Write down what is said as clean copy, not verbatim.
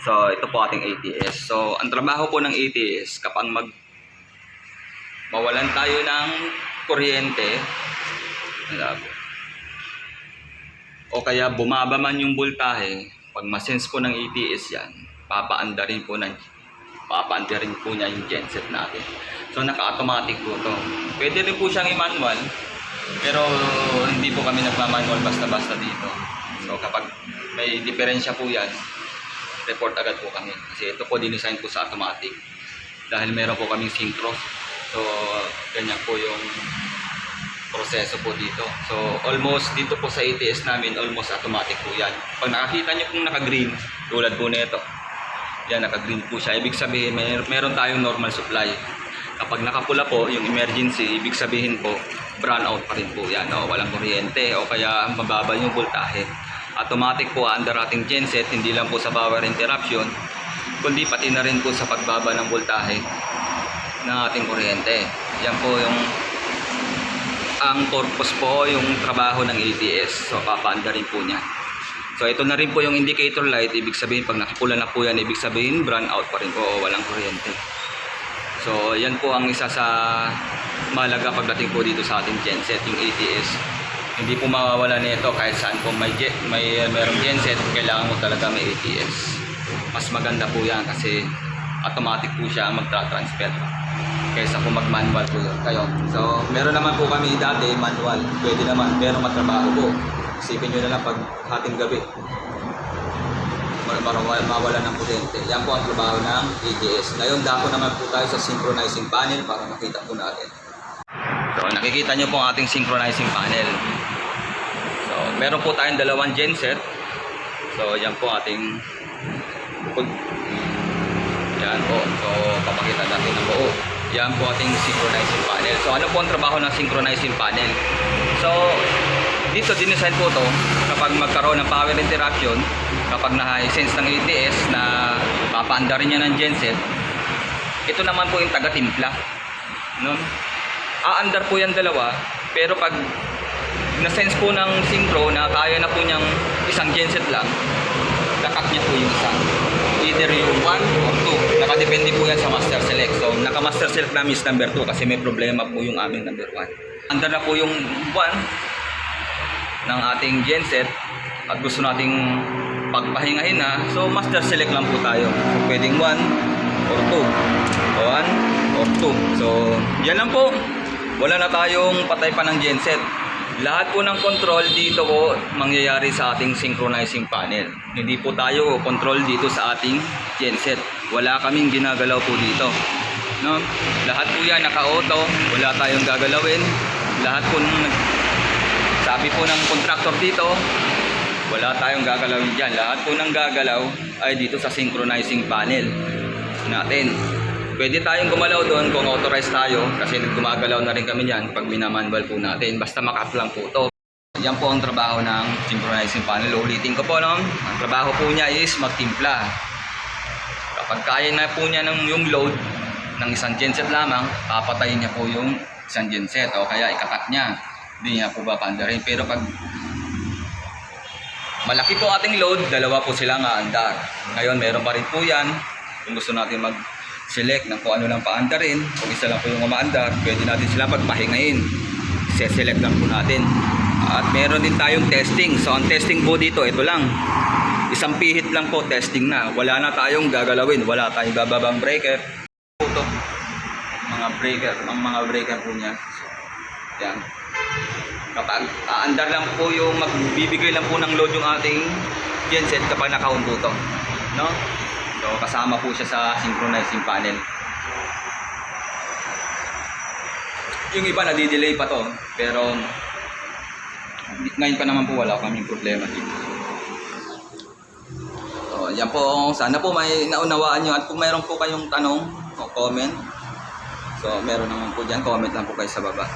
So, ito po ating ATS. So, ang trabaho po ng ATS, kapag mawalan tayo ng kuryente, o kaya bumaba man yung voltahe, pag masense po ng ATS yan, papaandarin po niya yung genset natin. So, naka-automatic po to. Pwede rin po siyang i-manual, pero hindi po kami nagma-manual basta-basta dito. So, kapag may diferensya po yan, report agad po kami. Kasi ito po dinisign po sa automatic. Dahil meron po kaming synchro. So, ganyan po yung proseso po dito. So, almost dito po sa ATS namin, almost automatic po yan. Pag nakakita nyo kung naka-green, tulad po nito, yan, naka-green po siya. Ibig sabihin, meron tayong normal supply. Kapag nakapula po, yung emergency, ibig sabihin po, brownout pa rin po yan. O, walang kuryente, o kaya mababa yung voltahe. Automatic po under ating genset, hindi lang po sa power interruption, kundi pati na rin po sa pagbaba ng voltahe ng ating kuryente. Yan po yung ang purpose po, yung trabaho ng ATS. So, papaanda rin po niya. So, ito na rin po yung indicator light. Ibig sabihin, pag nakapula na po yan, ibig sabihin, brown out pa rin po o walang kuryente. So, yan po ang isa sa mahalaga pagdating po dito sa ating genset, yung ATS. Hindi po mawawala nito kahit saan po mayroong genset, kailangan mo talaga may ATS. Mas maganda po yan kasi automatic po siya ang magtra-transfer kaysa kung mag-manual po kayo. So, meron naman po kami dati manual, pwede naman, pero matrabaho po. Isipin nyo na lang pag hating gabi mawala ng kuryente. Yan po ang trabaho ng ATS. Ngayon, dako naman po tayo sa synchronizing panel para makita po natin. So, nakikita nyo po ang ating synchronizing panel. So, meron po tayong dalawang genset. So, yan po ating bukod. Yan po. So, papakita natin ang buo. Yan po ating synchronizing panel. So, ano po ang trabaho ng synchronizing panel? So, dito dinisign po to kapag magkaroon ng power interruption, kapag na-sense ng ATS na papaanda rin niya ng genset, ito naman po yung taga-timpla. No? Aandar po yan dalawa, pero pag na-sense po ng synchro na kaya na po niyang isang genset lang, kakat niya po yung isa. Either yung 1 or 2. Nakadepende po yan sa master select. So, naka-master select namin is number 2 kasi may problema po yung aming number 1. Andar na po yung 1 ng ating genset at gusto nating pagpahingahin na. So, master select lang po tayo. So, pwedeng 1 or 2. 1 or 2. So, yan lang po. Wala na tayong patay pa ng genset. Lahat po ng control dito po mangyayari sa ating synchronizing panel. Hindi po tayo control dito sa ating genset. Wala kaming ginagalaw po dito. No? Lahat po yan naka-auto. Wala tayong gagalawin. Lahat po sabi po ng contractor dito, wala tayong gagalawin dyan. Lahat po ng gagalaw ay dito sa synchronizing panel natin. Pwede tayong gumalaw doon kung authorized tayo kasi gumagalaw na rin kami dyan pag minamanual po natin. Basta makat lang po to. Yan po ang trabaho ng synchronizing panel. Ulitin ko po, no? Ang trabaho po niya is magtimpla. Kapag kaya na po niya yung load ng isang genset lamang, papatayin niya po yung isang genset o kaya ikakat niya. Hindi niya po papandarin. Pero pag malaki po ating load, dalawa po silang aandar. Ngayon, meron pa rin po yan. Kung gusto natin select ng kung ano lang paandarin, kung isa lang po yung umaandar, pwede natin sila pagpahingain. Select lang po natin. At meron din tayong testing. So ang testing po dito, ito lang. Isang pihit lang po, testing na. Wala na tayong gagalawin. Wala tayong bababang breaker. Ito, mga breaker po niya. So, yan. Kapag aandar lang po yung magbibigay lang po ng load yung ating genset kapag naka-on po ito. No? So, kasama po siya sa synchronizing panel. Yung iba nadidelay pa to, pero ngayon pa naman po wala kaming problema dito. So, yan po. Sana po may naunawaan nyo. At kung mayroon po kayong tanong o comment, so meron naman po dyan, comment lang po kayo sa baba.